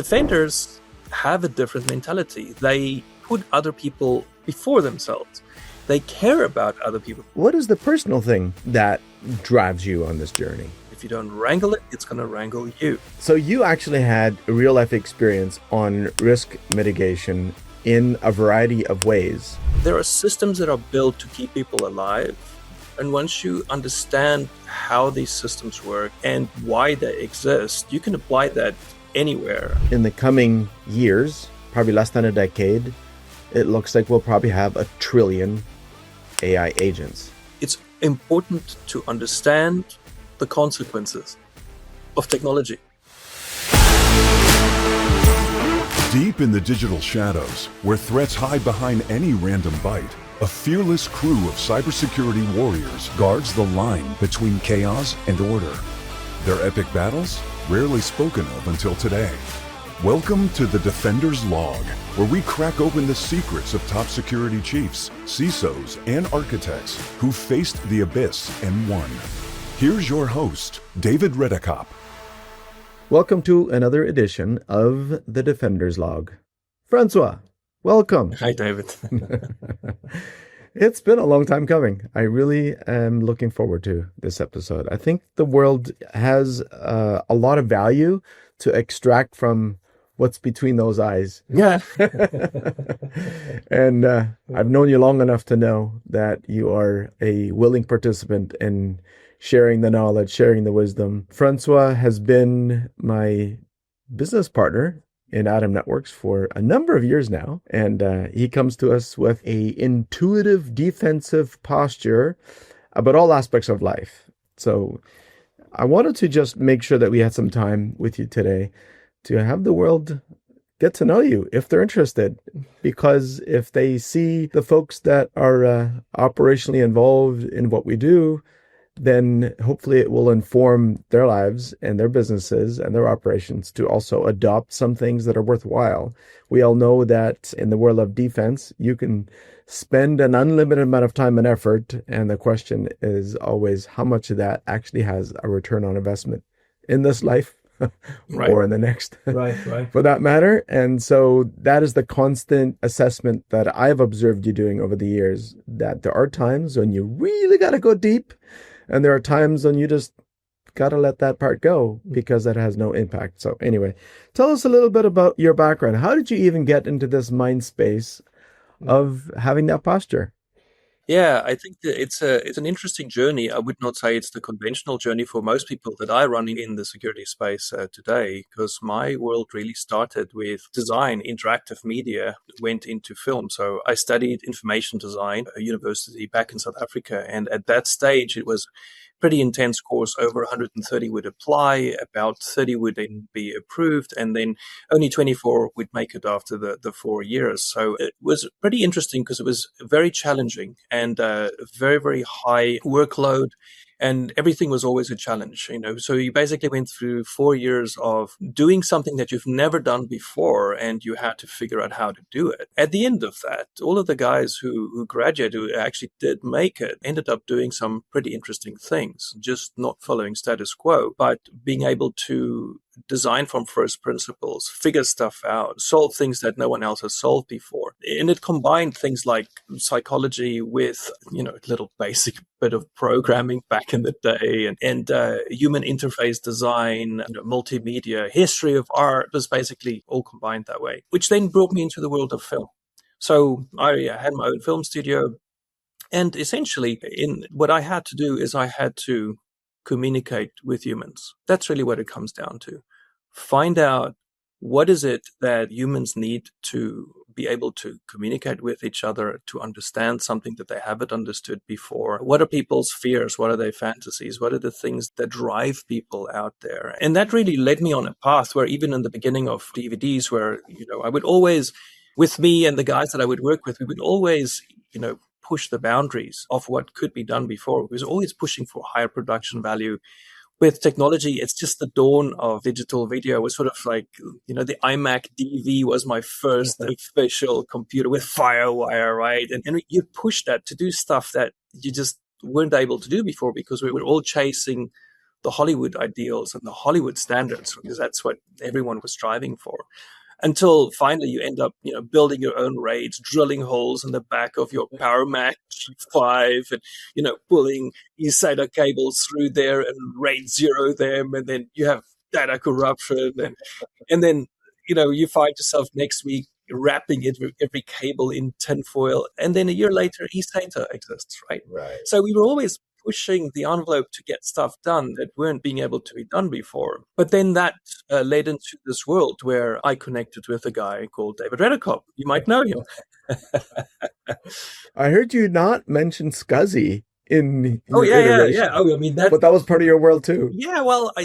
Defenders have a different mentality. They put other people before themselves. They care about other people. What is the personal thing that drives you on this journey? If you don't wrangle it, it's going to wrangle you. So you actually had a real life experience on risk mitigation in a variety of ways. There are systems that are built to keep people alive. And once you understand how these systems work and why they exist, you can apply that anywhere. In the coming years, probably less than a decade, it looks like we'll probably have 1 trillion AI agents. It's important to understand the consequences of technology. Deep in the digital shadows, where threats hide behind any random byte, a fearless crew of cybersecurity warriors guards the line between chaos and order. Their epic battles, rarely spoken of until today. Welcome to the Defender's Log, where we crack open the secrets of top security chiefs, CISOs, and architects who faced the abyss and won. Here's your host, David Redekop. Welcome to another edition of the Defender's Log. Francois, welcome. Hi, David. It's been a long time coming. I really am looking forward to this episode. I think the world has a lot of value to extract from what's between those eyes. Yeah. And I've known you long enough to know that you are a willing participant in sharing the knowledge, sharing the wisdom. Francois has been my business partner in ADAMnetworks for a number of years now. And he comes to us with a intuitive defensive posture about all aspects of life. So I wanted to just make sure that we had some time with you today to have the world get to know you if they're interested. Because if they see the folks that are operationally involved in what we do, then hopefully it will inform their lives and their businesses and their operations to also adopt some things that are worthwhile. We all know that in the world of defense, you can spend an unlimited amount of time and effort. And the question is always how much of that actually has a return on investment in this life Right. or in the next, Right. for that matter. And so that is the constant assessment that I've observed you doing over the years, that there are times when you really got to go deep. And there are times when you just got to let that part go because that has no impact. So anyway, tell us a little bit about your background. How did you even get into this mind space of having that posture? Yeah, I think that it's an interesting journey. I would not say it's the conventional journey for most people that I run in the security space today, because my world really started with design, interactive media, went into film. So I studied information design at a university back in South Africa. And at that stage, it was pretty intense course. Over 130 would apply, about 30 would then be approved, and then only 24 would make it after the 4 years. So it was pretty interesting because it was very challenging and very, very high workload. And everything was always a challenge, So you basically went through 4 years of doing something that you've never done before, and you had to figure out how to do it. At the end of that, all of the guys who graduated, who actually did make it, ended up doing some pretty interesting things, just not following status quo, but being able to design from first principles, figure stuff out, solve things that no one else has solved before. And it combined things like psychology with, a little basic bit of programming back in the day, and human interface design, multimedia, history of art was basically all combined that way, which then brought me into the world of film. So I had my own film studio, and essentially what I had to do is I had to communicate with humans. That's really what it comes down to. Find out what is it that humans need to be able to communicate with each other, to understand something that they haven't understood before. What are people's fears? What are their fantasies? What are the things that drive people out there? And that really led me on a path where even in the beginning of DVDs, where, I would always, with me and the guys that I would work with, we would always, push the boundaries of what could be done before. We was always pushing for higher production value. With technology, it's just the dawn of digital video. It was sort of like, the iMac DV was my first official computer with FireWire, right? And you push that to do stuff that you just weren't able to do before because we were all chasing the Hollywood ideals and the Hollywood standards, because that's what everyone was striving for. Until finally you end up, building your own raids, drilling holes in the back of your Power Mac G5 and, pulling eSATA cables through there and RAID 0 them. And then you have data corruption. And then, you find yourself next week wrapping every cable in tinfoil. And then a year later, eSATA exists, right? So we were always pushing the envelope to get stuff done that weren't being able to be done before. But then that led into this world where I connected with a guy called David Redekop. You might know him. I heard you not mention SCSI in your iteration. Yeah. Oh, I mean but that was part of your world too. Yeah, well, a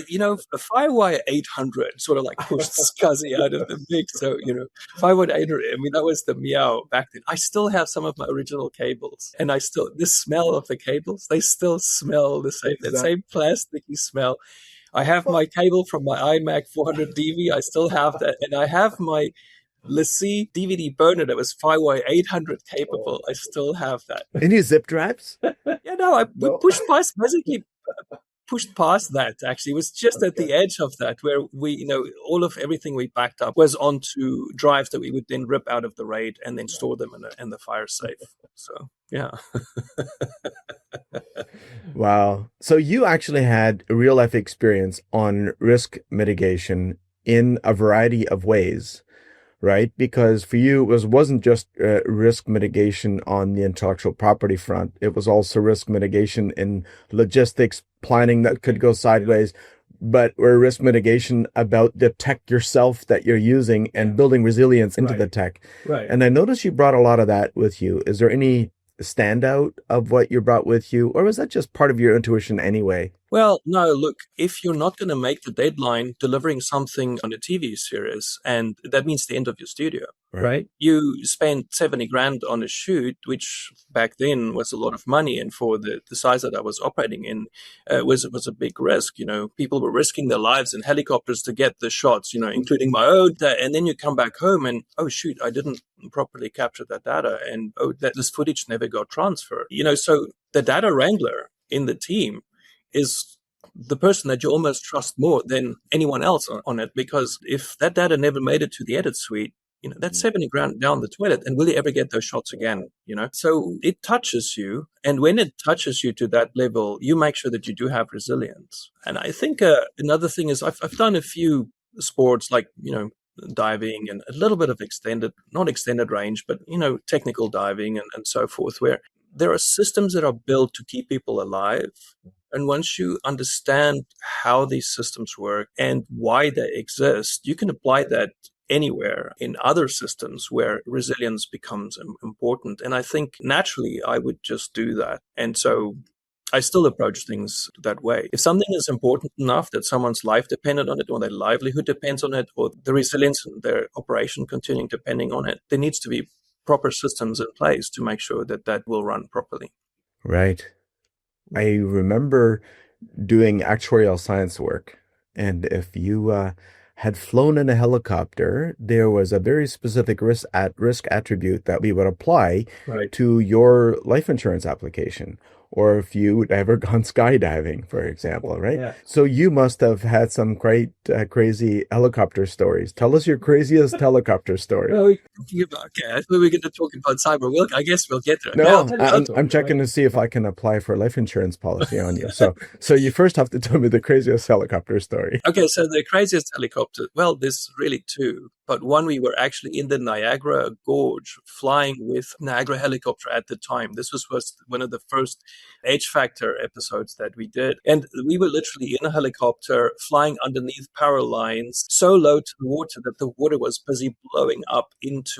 Firewire 800 sort of like pushed SCSI out of the mix. So, Firewire 800, I mean, that was the meow back then. I still have some of my original cables, and the smell of the cables, they still smell the same, that same plasticky smell. I have my cable from my iMac 400 DV. I still have that, and I have my LaCie DVD burner that was Firewire 800 capable. I still have that. Any zip drives? We pushed past that. Actually, it was just at the edge of that where we, everything we backed up was onto drives that we would then rip out of the RAID and then store them in the fire safe. So, yeah. Wow. So you actually had a real life experience on risk mitigation in a variety of ways. Right? Because for you, it wasn't just risk mitigation on the intellectual property front. It was also risk mitigation in logistics, planning that could go sideways, but risk mitigation about the tech yourself that you're using and building resilience into the tech. Right. And I noticed you brought a lot of that with you. Is there any standout of what you brought with you, or was that just part of your intuition anyway? Well, no, look, if you're not going to make the deadline delivering something on a TV series, and that means the end of your studio, right? You spend 70 grand on a shoot, which back then was a lot of money. And for the size that I was operating in, was a big risk. People were risking their lives in helicopters to get the shots, including my own. And then you come back home and, oh, shoot, I didn't properly capture that data. And, this footage never got transferred. So the data wrangler in the team is the person that you almost trust more than anyone else on it, because if that data never made it to the edit suite, that's 70 grand down the toilet, and will you ever get those shots again? So it touches you, and when it touches you to that level, you make sure that you do have resilience. And I think another thing is I've done a few sports like diving and a little bit of not extended range, but technical diving and so forth, where there are systems that are built to keep people alive. And once you understand how these systems work and why they exist, you can apply that anywhere in other systems where resilience becomes important. And I think naturally I would just do that. And so I still approach things that way. If something is important enough that someone's life depended on it, or their livelihood depends on it, or the resilience and their operation continuing depending on it, there needs to be proper systems in place to make sure that will run properly. Right. I remember doing actuarial science work, and if you had flown in a helicopter, there was a very specific risk attribute that we would apply to your life insurance application. Or if you'd ever gone skydiving, for example, right? Yeah. So you must have had some quite crazy helicopter stories. Tell us your craziest helicopter story. Well, I thought we were going to talk about cyber. Well, I guess we'll get there. No, I'm checking to see if I can apply for a life insurance policy on you. So you first have to tell me the craziest helicopter story. Okay, so the craziest helicopter, well, there's really two. But one, we were actually in the Niagara Gorge flying with Niagara helicopter at the time. This was one of the first H Factor episodes that we did. And we were literally in a helicopter flying underneath power lines so low to the water that the water was busy blowing up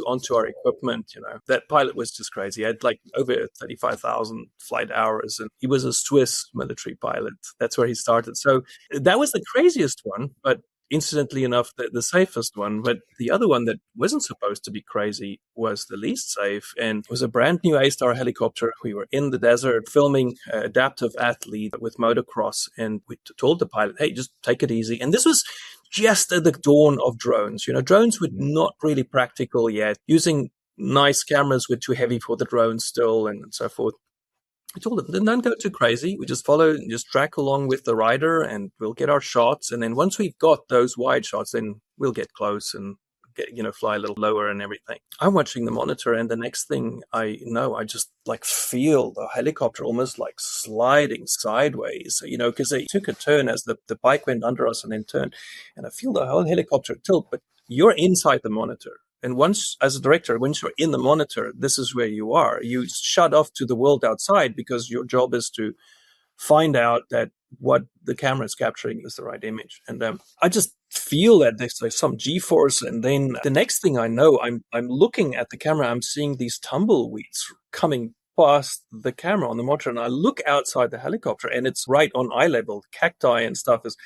onto our equipment. That pilot was just crazy. He had like over 35,000 flight hours, and he was a Swiss military pilot. That's where he started. So that was the craziest one, but incidentally enough, the safest one. But the other one that wasn't supposed to be crazy was the least safe, and it was a brand new A-Star helicopter. We were in the desert filming Adaptive Athlete with motocross, and we told the pilot, hey, just take it easy. And this was just at the dawn of drones. Drones were not really practical yet. Using nice cameras were too heavy for the drones still, and so forth. I told them, then don't go too crazy. We just follow and just track along with the rider and we'll get our shots. And then once we've got those wide shots, then we'll get close and fly a little lower and everything. I'm watching the monitor, and the next thing I know, I just like feel the helicopter almost like sliding sideways, because they took a turn as the bike went under us and then turned, and I feel the whole helicopter tilt, but you're inside the monitor. And once, as a director, once you're in the monitor, this is where you are. You shut off to the world outside because your job is to find out that what the camera is capturing is the right image. And I just feel that there's like some G-force. And then the next thing I know, I'm looking at the camera, I'm seeing these tumbleweeds coming past the camera on the monitor. And I look outside the helicopter and it's right on eye level. Cacti and stuff is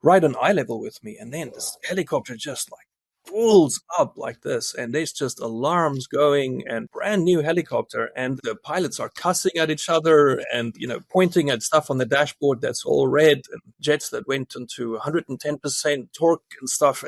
right on eye level with me. And then this helicopter just like pulls up like this, and there's just alarms going, and brand new helicopter, and the pilots are cussing at each other and pointing at stuff on the dashboard that's all red, and jets that went into 110% torque and stuff,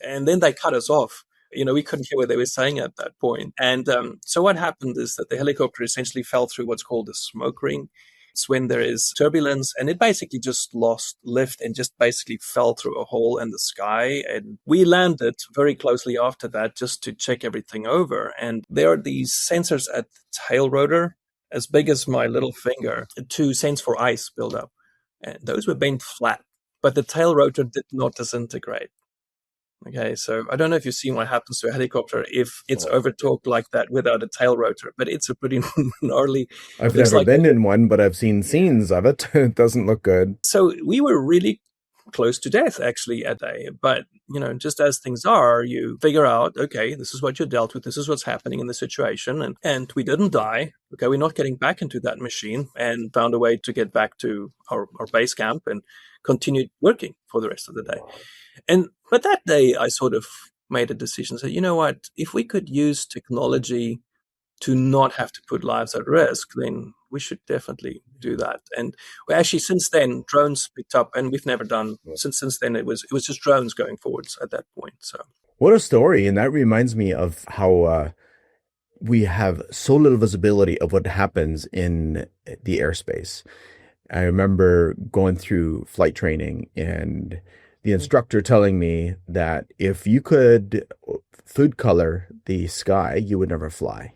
and then they cut us off. We couldn't hear what they were saying at that point. And so what happened is that the helicopter essentially fell through what's called a smoke ring. It's when there is turbulence, and it basically just lost lift and just basically fell through a hole in the sky. And we landed very closely after that just to check everything over. And there are these sensors at the tail rotor, as big as my little finger, to sense for ice buildup. And those were bent flat, but the tail rotor did not disintegrate. Okay, so I don't know if you've seen what happens to a helicopter if it's overtorqued like that without a tail rotor, but it's a pretty gnarly. I've never been in one, but I've seen scenes of it. It doesn't look good. So we were really close to death actually at day, but just as things are, you figure out, okay, this is what you dealt with, this is what's happening in the situation, and we didn't die. Okay, we're not getting back into that machine, and found a way to get back to our base camp and continued working for the rest of the day. But that day, I sort of made a decision. So, you know what? If we could use technology to not have to put lives at risk, then we should definitely do that. And we actually, since then, drones picked up, and we've never done since then. It was just drones going forwards at that point. So, what a story! And that reminds me of how we have so little visibility of what happens in the airspace. I remember going through flight training and the instructor telling me that if you could food color the sky, you would never fly,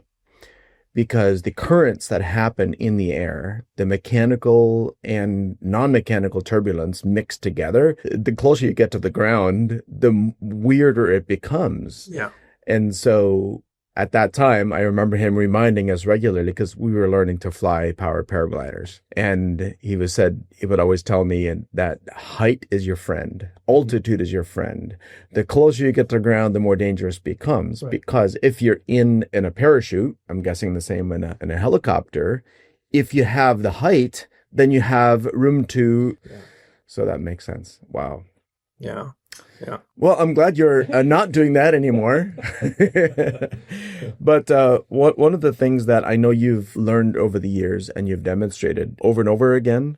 because the currents that happen in the air, the mechanical and non-mechanical turbulence mixed together, the closer you get to the ground, the weirder it becomes. Yeah. And so at that time, I remember him reminding us regularly, because we were learning to fly powered paragliders. And he would always tell me that height is your friend. Altitude is your friend. The closer you get to the ground, the more dangerous it becomes. Right. Because if you're in a parachute, I'm guessing the same in a helicopter, if you have the height, then you have room to... Yeah. So that makes sense. Wow. Yeah. Yeah. Well, I'm glad you're not doing that anymore. But one of the things that I know you've learned over the years and you've demonstrated over and over again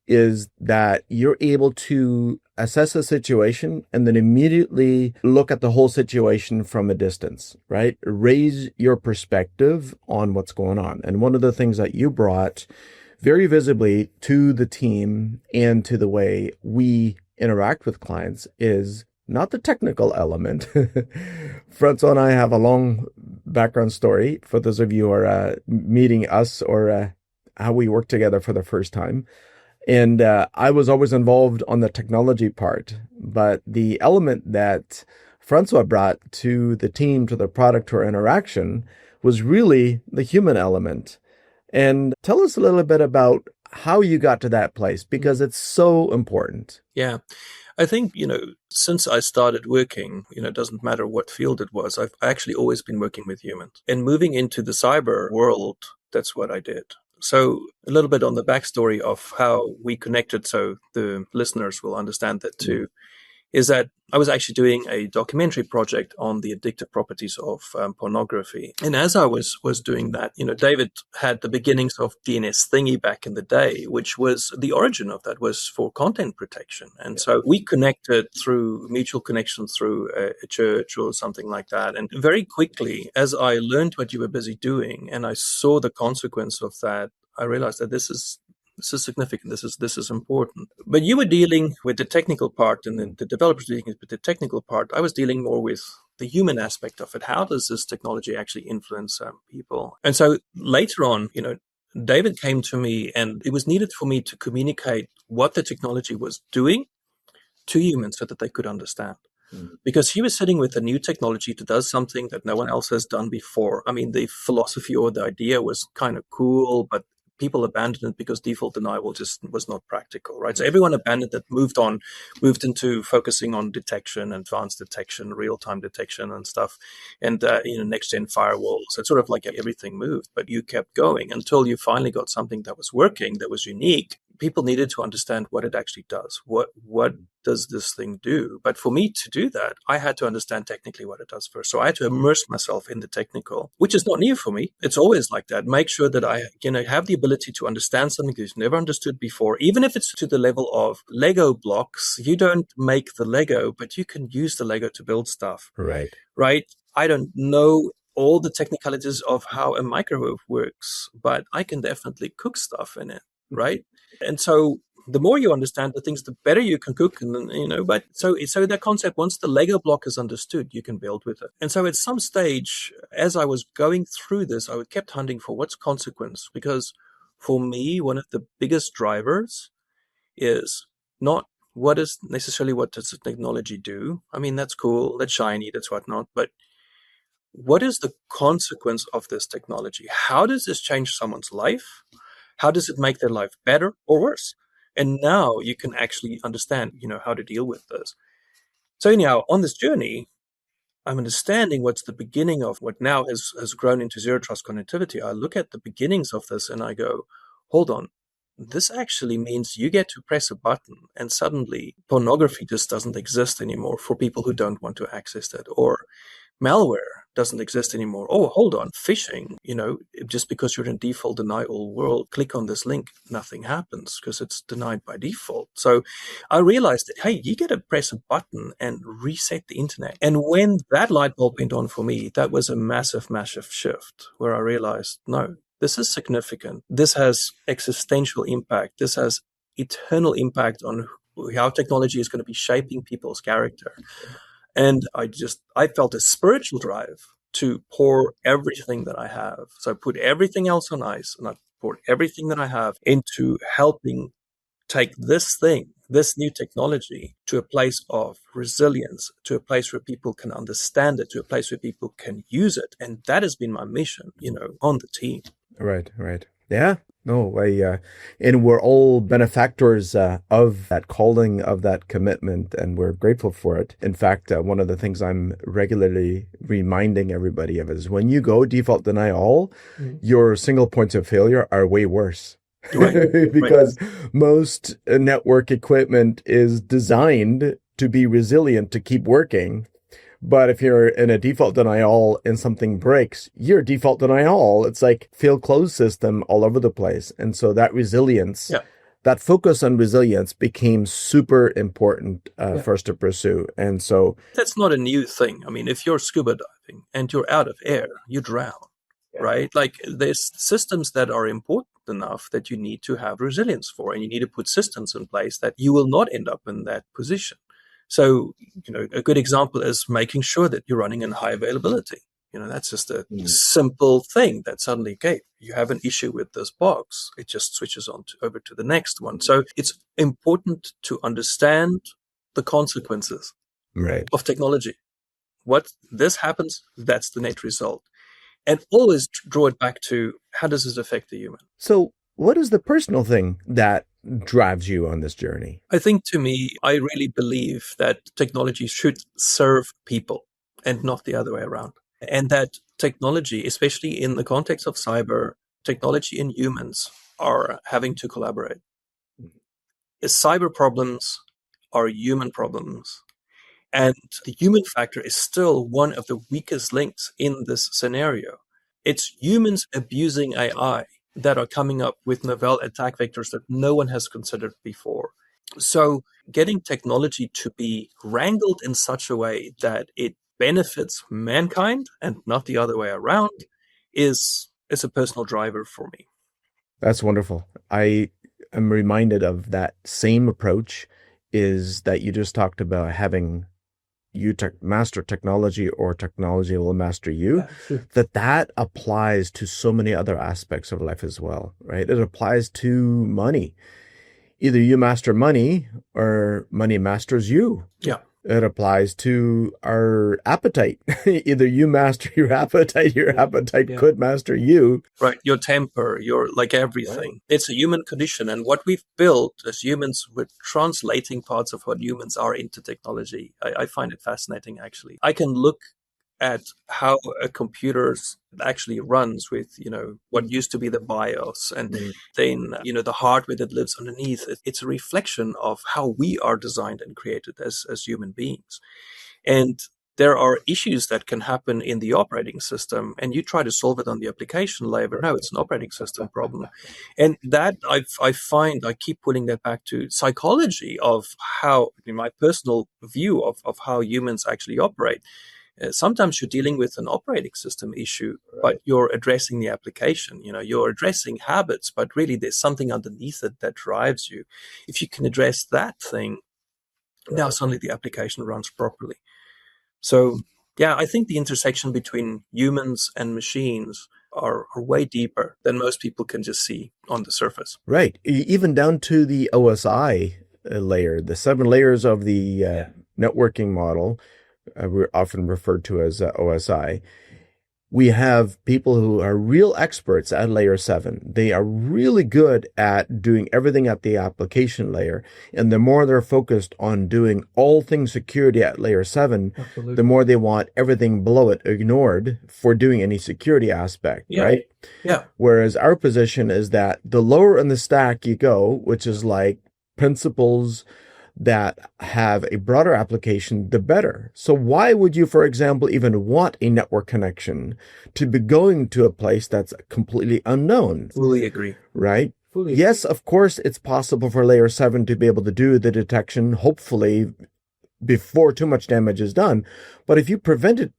is that you're able to assess a situation and then immediately look at the whole situation from a distance, right? Raise your perspective on what's going on. And one of the things that you brought very visibly to the team and to the way we interact with clients is not the technical element. Francois and I have a long background story for those of you who are meeting us or how we work together for the first time. And I was always involved on the technology part, but the element that Francois brought to the team, to the product, to our interaction was really the human element. And tell us a little bit about how you got to that place, because it's so important. Yeah. I think, since I started working, it doesn't matter what field it was, I've actually always been working with humans. And moving into the cyber world, that's what I did. So a little bit on the backstory of how we connected, so the listeners will understand that too, is that I was actually doing a documentary project on the addictive properties of pornography. And as I was doing that, David had the beginnings of DNS Thingy back in the day, which was the origin of that was for content protection. And so we connected through mutual connections through a church or something like that. And very quickly, as I learned what you were busy doing and I saw the consequence of that, I realized that this is significant. This is important. But you were dealing with the technical part, and then the developers dealing with the technical part. I was dealing more with the human aspect of it. How does this technology actually influence people? And so later on, David came to me, and it was needed for me to communicate what the technology was doing to humans so that they could understand. Because he was sitting with a new technology that does something that no one else has done before. I mean, the philosophy or the idea was kind of cool, but people abandoned it because default denial just was not practical, right? So everyone abandoned it, moved into focusing on detection, advanced detection, real-time detection and stuff, and next-gen firewalls. It's sort of like everything moved, but you kept going until you finally got something that was working, that was unique. People needed to understand what it actually does. What does this thing do? But for me to do that, I had to understand technically what it does first. So I had to immerse myself in the technical, which is not new for me. It's always like that. Make sure that I have the ability to understand something that you've never understood before, even if it's to the level of Lego blocks. You don't make the Lego, but you can use the Lego to build stuff. Right? I don't know all the technicalities of how a microwave works, but I can definitely cook stuff in it. Right? And so the more you understand the things, the better you can cook. And but so that concept, once the Lego block is understood, you can build with it. And so at some stage, as I was going through this, I kept hunting for what's consequence, because for me, one of the biggest drivers is not what does the technology do. I mean, that's cool, that's shiny, that's whatnot, but what is the consequence of this technology? How does this change someone's life? How does it make their life better or worse? And now you can actually understand, how to deal with this. So anyhow, on this journey, I'm understanding what's the beginning of what now has grown into zero trust connectivity. I look at the beginnings of this and I go, hold on, this actually means you get to press a button and suddenly pornography just doesn't exist anymore for people who don't want to access it, or malware doesn't exist anymore. Oh, hold on, phishing, just because you're in default deny all world, click on this link, nothing happens because it's denied by default. So I realized that, hey, you get to press a button and reset the internet. And when that light bulb went on for me, that was a massive, massive shift where I realized, no, this is significant. This has existential impact. This has eternal impact on how technology is going to be shaping people's character. And I felt a spiritual drive to pour everything that I have. So I put everything else on ice, and I poured everything that I have into helping take this new technology, to a place of resilience, to a place where people can understand it, to a place where people can use it. And that has been my mission, on the team. Right. Yeah. No, and we're all benefactors of that calling, of that commitment, and we're grateful for it. In fact, one of the things I'm regularly reminding everybody of is when you go default deny all, your single points of failure are way worse. Right. Because most network equipment is designed to be resilient, to keep working. But if you're in a default deny all and something breaks, you're default deny all. It's like fail close system all over the place. And so that resilience, that focus on resilience became super important for us to pursue. And so that's not a new thing. I mean, if you're scuba diving and you're out of air, you drown, right? Like there's systems that are important enough that you need to have resilience for, and you need to put systems in place that you will not end up in that position. So, a good example is making sure that you're running in high availability. That's just a simple thing that suddenly, okay, you have an issue with this box. It just switches on over to the next one. So it's important to understand the consequences of technology. What this happens, that's the net result. And always draw it back to how does this affect the human? So what is the personal thing that drives you on this journey? I think to me, I really believe that technology should serve people and not the other way around. And that technology, especially in the context of cyber, technology and humans are having to collaborate. Cyber problems are human problems. And the human factor is still one of the weakest links in this scenario. It's humans abusing AI that are coming up with novel attack vectors that no one has considered before. So getting technology to be wrangled in such a way that it benefits mankind and not the other way around is a personal driver for me. That's wonderful. I am reminded of that same approach is that you just talked about having you master technology or technology will master you, that applies to so many other aspects of life as well, right? It applies to money. Either you master money or money masters you. Yeah. It applies to our appetite. Either you master your appetite could master you. Right. Your temper, your like everything. Right. It's a human condition. And what we've built as humans, we're translating parts of what humans are into technology. I find it fascinating, actually. I can look at how a computer actually runs with, what used to be the BIOS and then, the hardware that lives underneath. It's a reflection of how we are designed and created as human beings. And there are issues that can happen in the operating system, and you try to solve it on the application layer, but no, it's an operating system problem. And that I find, I keep pulling that back to psychology of how, in my personal view of how humans actually operate. Sometimes you're dealing with an operating system issue, but you're addressing the application. You're addressing habits, but really there's something underneath it that drives you. If you can address that thing, now suddenly the application runs properly. So, yeah, I think the intersection between humans and machines are way deeper than most people can just see on the surface. Right. Even down to the OSI layer, the 7 layers of the networking model. We're often referred to as OSI. We have people who are real experts at layer 7. They are really good at doing everything at the application layer. And the more they're focused on doing all things security at layer 7, Absolutely. The more they want everything below it ignored for doing any security aspect, right? Yeah. Whereas our position is that the lower in the stack you go, which is like principles that have a broader application, the better. So why would you, for example, even want a network connection to be going to a place that's completely unknown? Fully agree. Right? Yes, of course, it's possible for layer 7 to be able to do the detection, hopefully, before too much damage is done. But if you prevent it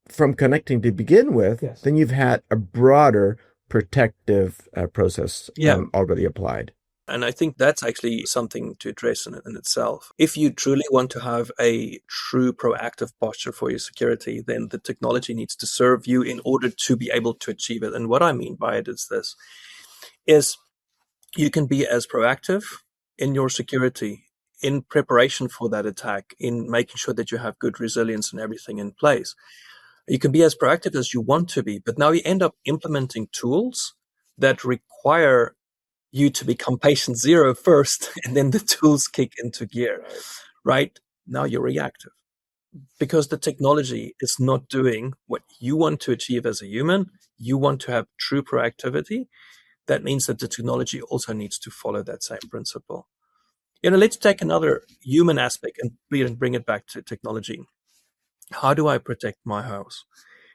from connecting to begin with, then you've had a broader protective process already applied. And I think that's actually something to address in itself. If you truly want to have a true proactive posture for your security, then the technology needs to serve you in order to be able to achieve it. And what I mean by it is this, is you can be as proactive in your security, in preparation for that attack, in making sure that you have good resilience and everything in place. You can be as proactive as you want to be, but now you end up implementing tools that require you to become patient zero first, and then the tools kick into gear, right? Now you're reactive because the technology is not doing what you want to achieve as a human. You want to have true proactivity. That means that the technology also needs to follow that same principle. Let's take another human aspect and bring it back to technology. How do I protect my house?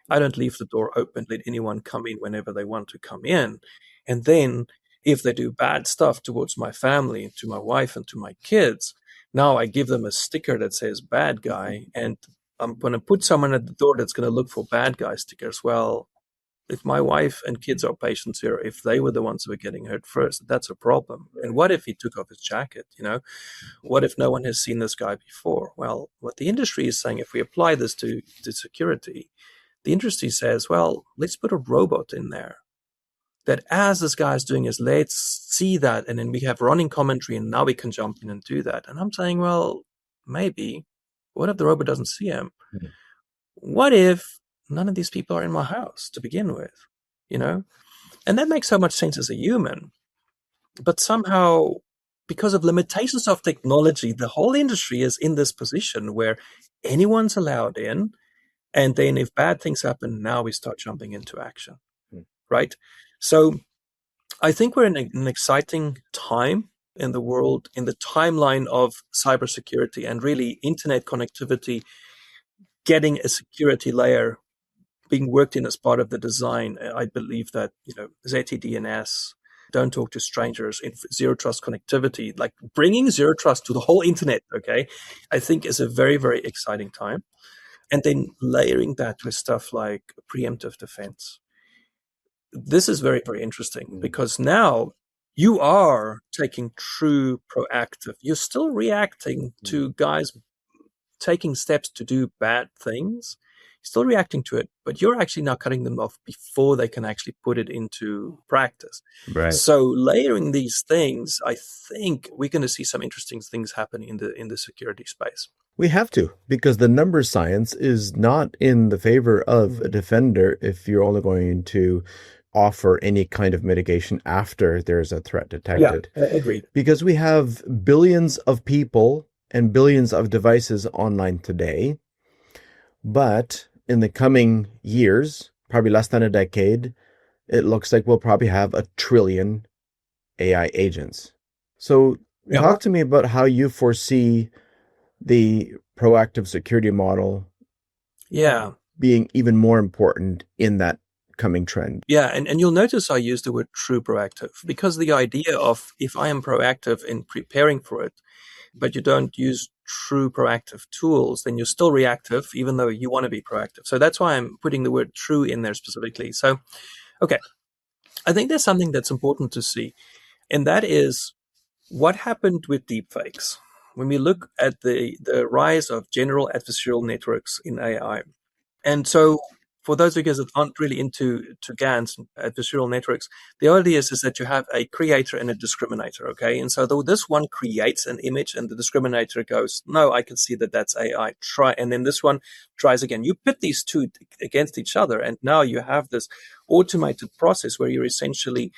I don't leave the door open, let anyone come in whenever they want to come in. And then if they do bad stuff towards my family, to my wife and to my kids, now I give them a sticker that says bad guy. And I'm going to put someone at the door that's going to look for bad guy stickers. Well, if my wife and kids are patient zero, if they were the ones who were getting hurt first, that's a problem. And what if he took off his jacket? What if no one has seen this guy before? Well, what the industry is saying, if we apply this to security, the industry says, well, let's put a robot in there. That as this guy is doing is, let's see that, and then we have running commentary, and now we can jump in and do that. And I'm saying, well, maybe. What if the robot doesn't see him? Mm-hmm. What if none of these people are in my house to begin with? And that makes so much sense as a human. But somehow, because of limitations of technology, the whole industry is in this position where anyone's allowed in, and then if bad things happen, now we start jumping into action, right? So I think we're in an exciting time in the world, in the timeline of cybersecurity and really internet connectivity, getting a security layer being worked in as part of the design. I believe that, ZTDNS, don't talk to strangers, in zero trust connectivity, like bringing zero trust to the whole internet, okay, I think is a very, very exciting time. And then layering that with stuff like preemptive defense. this is very, very interesting because now you are taking true proactive. You're still reacting to guys taking steps to do bad things. You're still reacting to it, but you're actually now cutting them off before they can actually put it into practice. Right. So layering these things, I think we're going to see some interesting things happen in the security space. We have to, because the number science is not in the favor of a defender if you're only going to offer any kind of mitigation after there's a threat detected. Yeah, agreed. Because we have billions of people and billions of devices online today, but in the coming years, probably less than a decade, it looks like we'll probably have 1 trillion AI agents. So talk to me about how you foresee the proactive security model being even more important in that coming trend. Yeah, and you'll notice I use the word true proactive because the idea of if I am proactive in preparing for it, but you don't use true proactive tools, then you're still reactive, even though you want to be proactive. So that's why I'm putting the word true in there specifically. So, okay, I think there's something that's important to see, and that is what happened with deepfakes. When we look at the rise of general adversarial networks in AI. And so for those of you guys that aren't really into GANs, adversarial networks, the idea is that you have a creator and a discriminator, okay? And so though this one creates an image and the discriminator goes, no, I can see that that's AI, try. And then this one tries again. You put these two against each other, and now you have this automated process where you're essentially,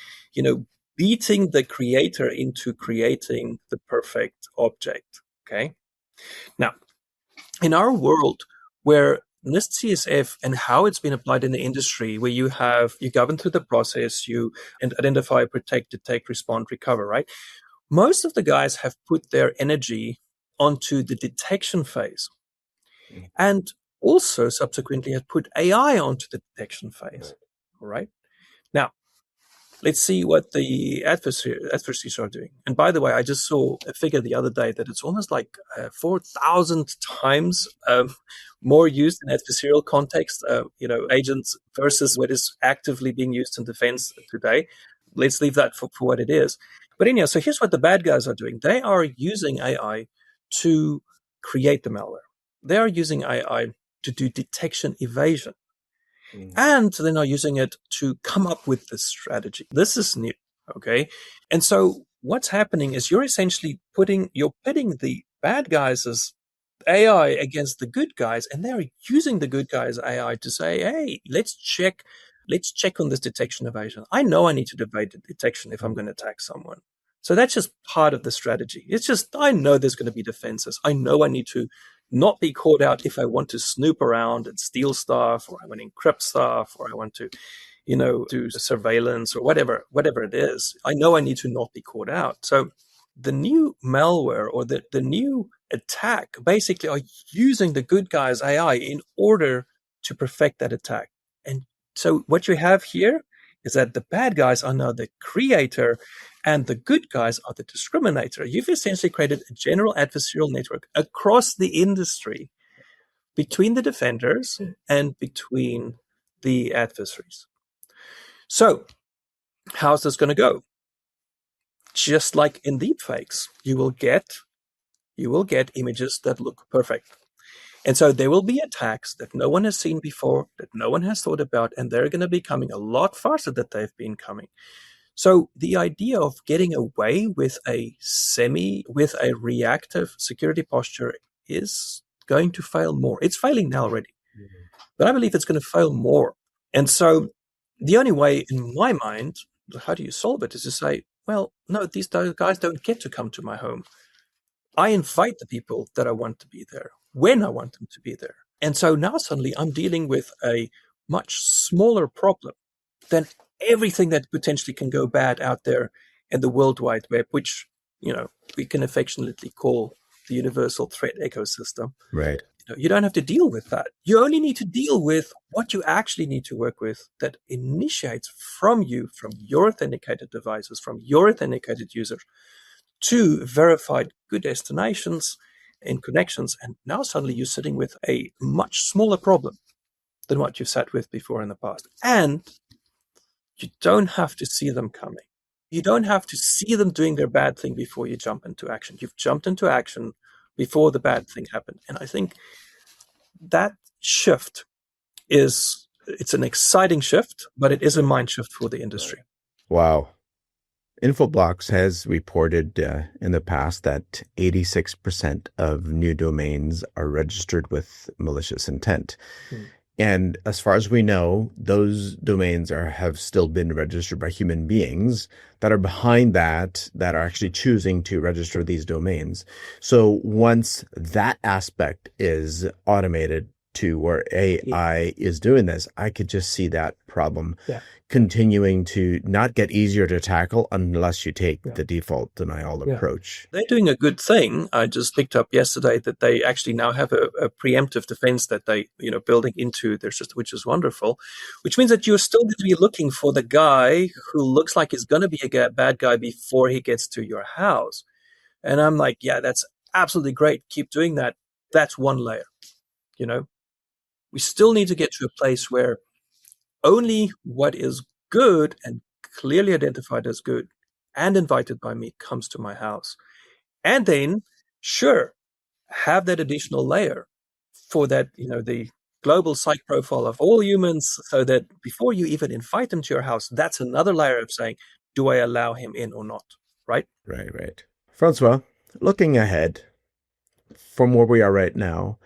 beating the creator into creating the perfect object, okay? Now, in our world where NIST CSF and how it's been applied in the industry, where you govern through the process, you identify, protect, detect, respond, recover, right? Most of the guys have put their energy onto the detection phase and also subsequently have put AI onto the detection phase, all right? Now, let's see what the adversaries are doing. And by the way, I just saw a figure the other day that it's almost like 4,000 times more used in adversarial context, agents versus what is actively being used in defense today. Let's leave that for what it is. But anyhow, so here's what the bad guys are doing. They are using AI to create the malware. They are using AI to do detection evasion. And they're now using it to come up with this strategy. This is new, okay? And so what's happening is you're essentially pitting the bad guys as AI against the good guys, and they're using the good guys' AI to say, hey, let's check on this detection evasion. I know I need to evade the detection if I'm going to attack someone. So that's just part of the strategy. It's just, I know there's going to be defenses. I know I need to not be caught out if I want to snoop around and steal stuff, or I want to encrypt stuff, or I want to, do surveillance or whatever it is. I know I need to not be caught out. So the new malware or the new attack basically are using the good guys' AI in order to perfect that attack. And so what you have here is that the bad guys are now the creator and the good guys are the discriminator. You've essentially created a general adversarial network across the industry between the defenders and between the adversaries. So how's this going to go? Just like in deepfakes, you will get images that look perfect. And so there will be attacks that no one has seen before, that no one has thought about, and they're going to be coming a lot faster than they've been coming. So the idea of getting away with a reactive security posture is going to fail more. It's failing now already, but I believe it's going to fail more. And so the only way, in my mind, how do you solve it is to say, well, no, these guys don't get to come to my home. I invite the people that I want to be there when I want them to be there. And so now suddenly I'm dealing with a much smaller problem than everything that potentially can go bad out there in the World Wide Web, which, we can affectionately call the universal threat ecosystem. Right. You don't have to deal with that. You only need to deal with what you actually need to work with that initiates from you, from your authenticated devices, from your authenticated users, to verified good destinations and connections. And now suddenly you're sitting with a much smaller problem than what you've sat with before in the past. And you don't have to see them coming. You don't have to see them doing their bad thing before you jump into action. You've jumped into action before the bad thing happened. And I think that shift it's an exciting shift, but it is a mind shift for the industry. Wow. Infoblox has reported in the past that 86% of new domains are registered with malicious intent. And as far as we know, those domains have still been registered by human beings that are behind that are actually choosing to register these domains. So once that aspect is automated to where AI is doing this, I could just see that problem continuing to not get easier to tackle unless you take the default denial approach. They're doing a good thing. I just picked up yesterday that they actually now have a preemptive defense that they, building into their system, which is wonderful, which means that you're still going to be looking for the guy who looks like he's going to be a bad guy before he gets to your house. And I'm like, yeah, that's absolutely great. Keep doing that. That's one layer, We still need to get to a place where only what is good and clearly identified as good and invited by me comes to my house. And then, sure, have that additional layer for that, the global psych profile of all humans, so that before you even invite them to your house, that's another layer of saying, do I allow him in or not? Right? Right. Francois, looking ahead from where we are right now,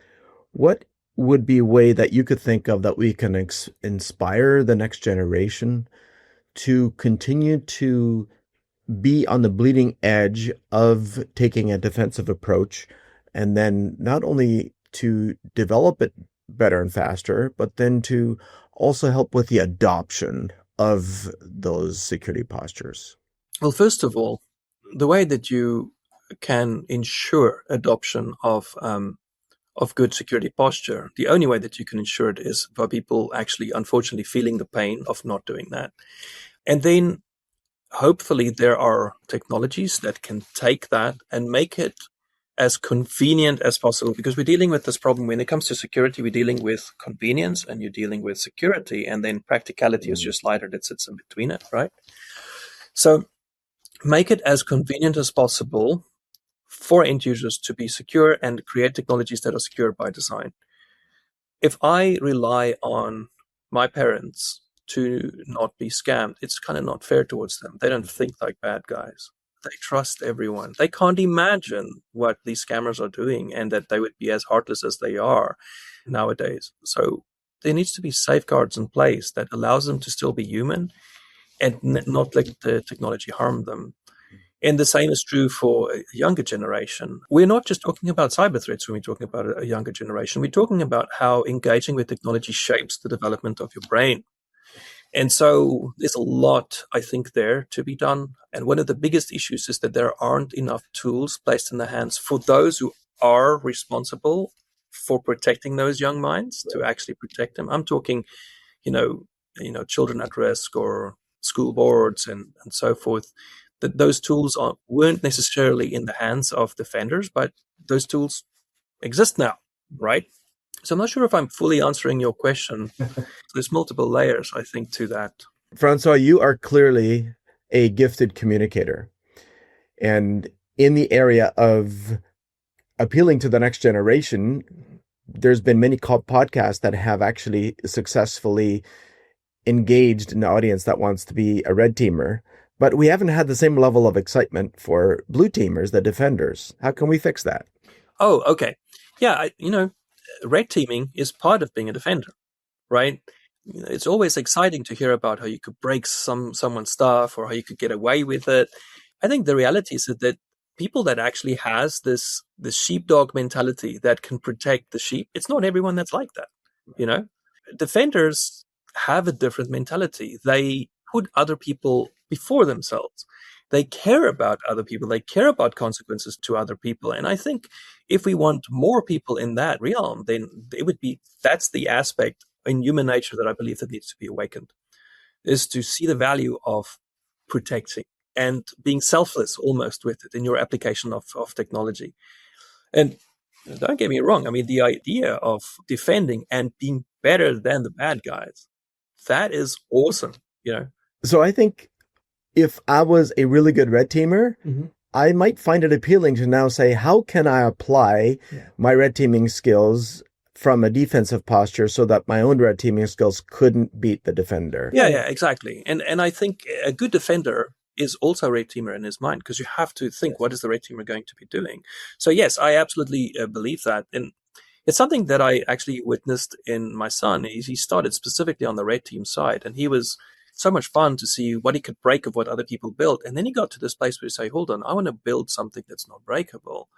what would be a way that you could think of that we can inspire the next generation to continue to be on the bleeding edge of taking a defensive approach, and then not only to develop it better and faster, but then to also help with the adoption of those security postures? Well, first of all, the way that you can ensure adoption of good security posture, the only way that you can ensure it is by people actually, unfortunately, feeling the pain of not doing that. And then hopefully there are technologies that can take that and make it as convenient as possible, because we're dealing with this problem when it comes to security. We're dealing with convenience and you're dealing with security, and then practicality is just lighter that sits in between it, right? So make it as convenient as possible for end users to be secure and create technologies that are secure by design. If I rely on my parents to not be scammed, it's kind of not fair towards them. They don't think like bad guys. They trust everyone. They can't imagine what these scammers are doing and that they would be as heartless as they are nowadays. So there needs to be safeguards in place that allows them to still be human and not let the technology harm them. And the same is true for a younger generation. We're not just talking about cyber threats when we're talking about a younger generation. We're talking about how engaging with technology shapes the development of your brain. And so there's a lot, I think, there to be done. And one of the biggest issues is that there aren't enough tools placed in the hands for those who are responsible for protecting those young minds to actually protect them. I'm talking, children at risk or school boards and so forth. That those tools weren't necessarily in the hands of defenders, but those tools exist now, right? So I'm not sure if I'm fully answering your question. There's multiple layers, I think, to that. Francois, you are clearly a gifted communicator. And in the area of appealing to the next generation, there's been many podcasts that have actually successfully engaged an audience that wants to be a red teamer. But we haven't had the same level of excitement for blue teamers, the defenders. How can we fix that? Oh, okay. Yeah, red teaming is part of being a defender, right? It's always exciting to hear about how you could break someone's stuff or how you could get away with it. I think the reality is that people that actually has this sheepdog mentality that can protect the sheep, it's not everyone that's like that, Defenders have a different mentality. They put other people before themselves. They care about other people. They care about consequences to other people. And I think if we want more people in that realm, then that's the aspect in human nature that I believe that needs to be awakened, is to see the value of protecting and being selfless almost with it in your application of technology. And don't get me wrong. I mean, the idea of defending and being better than the bad guys, that is awesome. So I think if I was a really good red teamer, I might find it appealing to now say, how can I apply my red teaming skills from a defensive posture so that my own red teaming skills couldn't beat the defender? Yeah, exactly. And I think a good defender is also a red teamer in his mind, because you have to think, what is the red teamer going to be doing? So yes, I absolutely believe that. And it's something that I actually witnessed in my son. He started specifically on the red team side, and he was so much fun to see what he could break of what other people built. And then he got to this place where he say, hold on, I want to build something that's not breakable.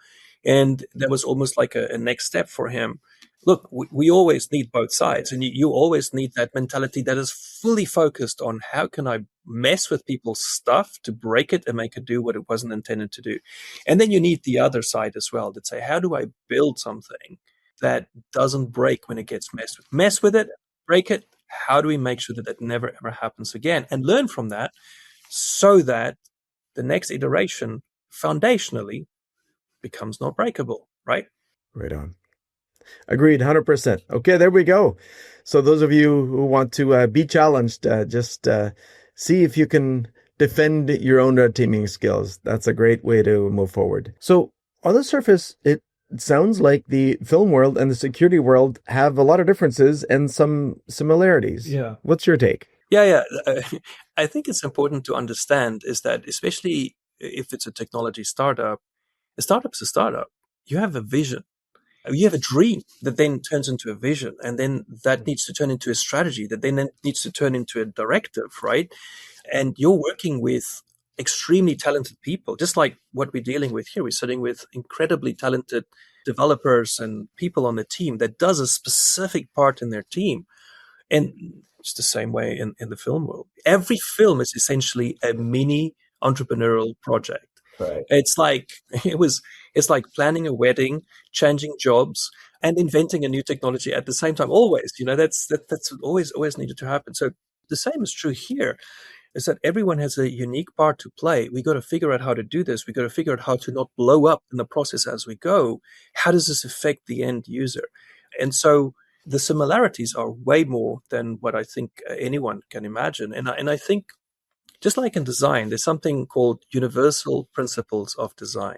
And that was almost like a next step for him. Look, we always need both sides, and you always need that mentality that is fully focused on how can I mess with people's stuff to break it and make it do what it wasn't intended to do. And then you need the other side as well that say, how do I build something that doesn't break when it gets messed with? Mess with it, break it. How do we make sure that that never, ever happens again? And learn from that so that the next iteration foundationally becomes not breakable, right? Right on. Agreed, 100%. Okay, there we go. So those of you who want to be challenged, just see if you can defend your own red teaming skills. That's a great way to move forward. So on the surface, it sounds like the film world and the security world have a lot of differences and some similarities. Yeah. What's your take? Yeah. I think it's important to understand is that, especially if it's a technology startup, a startup is a startup. You have a vision. You have a dream that then turns into a vision, and then that needs to turn into a strategy that then needs to turn into a directive, right? And you're working with extremely talented people, just like what we're dealing with here. We're sitting with incredibly talented developers and people on the team that does a specific part in their team. And it's the same way in the film world. Every film is essentially a mini entrepreneurial project. Right. It's like planning a wedding, changing jobs, and inventing a new technology at the same time. Always, that's always needed to happen. So the same is true here. Is that everyone has a unique part to play. We got to figure out how to do this. We got to figure out how to not blow up in the process as we go. How does this affect the end user? And so the similarities are way more than what I think anyone can imagine. And I think, just like in design, there's something called universal principles of design.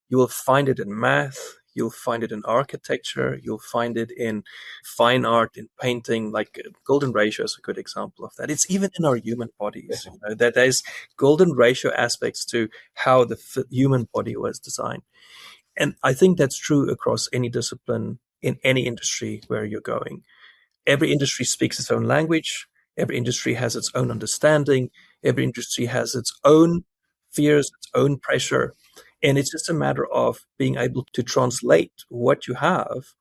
You will find it in math, you'll find it in architecture, you'll find it in fine art, in painting, like golden ratio is a good example of that. It's even in our human bodies, that there's golden ratio aspects to how the human body was designed. And I think that's true across any discipline, in any industry where you're going. Every industry speaks its own language. Every industry has its own understanding. Every industry has its own fears, its own pressure. And it's just a matter of being able to translate what you have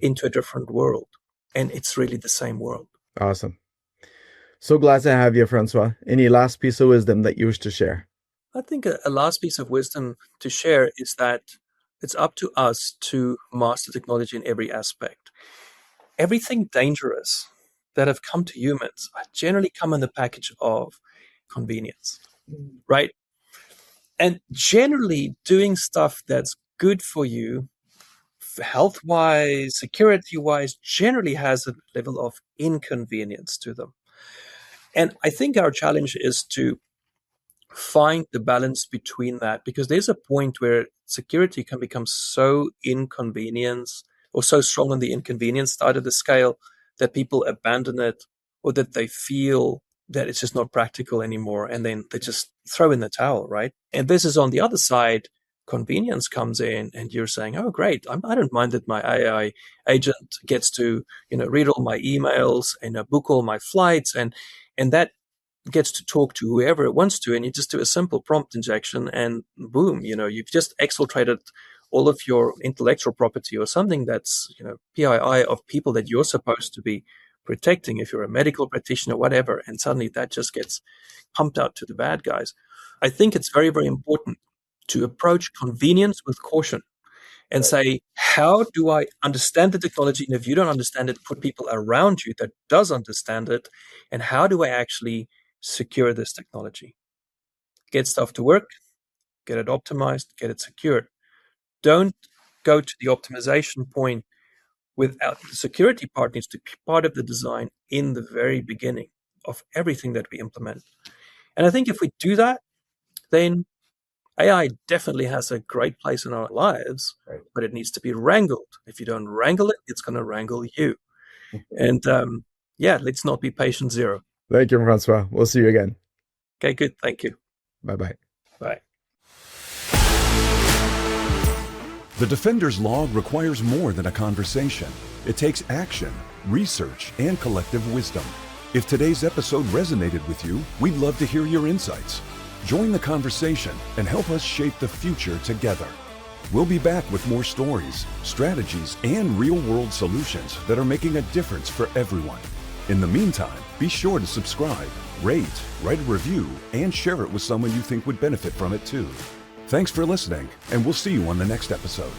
into a different world. And it's really the same world. Awesome. So glad to have you, Francois. Any last piece of wisdom that you wish to share? I think a last piece of wisdom to share is that it's up to us to master technology in every aspect. Everything dangerous that have come to humans generally come in the package of convenience, right? And generally doing stuff that's good for you, health-wise, security-wise, generally has a level of inconvenience to them. And I think our challenge is to find the balance between that, because there's a point where security can become so inconvenience or so strong on the inconvenience side of the scale that people abandon it, or that they feel that it's just not practical anymore, and then they just throw in the towel, right? And this is on the other side, convenience comes in, and you're saying, oh, great, I don't mind that my AI agent gets to, read all my emails and book all my flights, and that gets to talk to whoever it wants to, and you just do a simple prompt injection, and boom, you've just exfiltrated all of your intellectual property or something that's, PII of people that you're supposed to be protecting if you're a medical practitioner, whatever, and suddenly that just gets pumped out to the bad guys. I think it's very, very important to approach convenience with caution and say, how do I understand the technology? And if you don't understand it, put people around you that does understand it. And how do I actually secure this technology? Get stuff to work, get it optimized, get it secured. Don't go to the optimization point without the security part. Needs to be part of the design in the very beginning. of everything that we implement. And I think if we do that, then AI definitely has a great place in our lives, but it needs to be wrangled. If you don't wrangle it, it's going to wrangle you. And let's not be patient zero. Thank you, Francois. We'll see you again. Okay, good. Thank you. Bye-bye. Bye. The Defender's Log requires more than a conversation. It takes action, research, and collective wisdom. If today's episode resonated with you, we'd love to hear your insights. Join the conversation and help us shape the future together. We'll be back with more stories, strategies, and real-world solutions that are making a difference for everyone. In the meantime, be sure to subscribe, rate, write a review, and share it with someone you think would benefit from it too. Thanks for listening, and we'll see you on the next episode.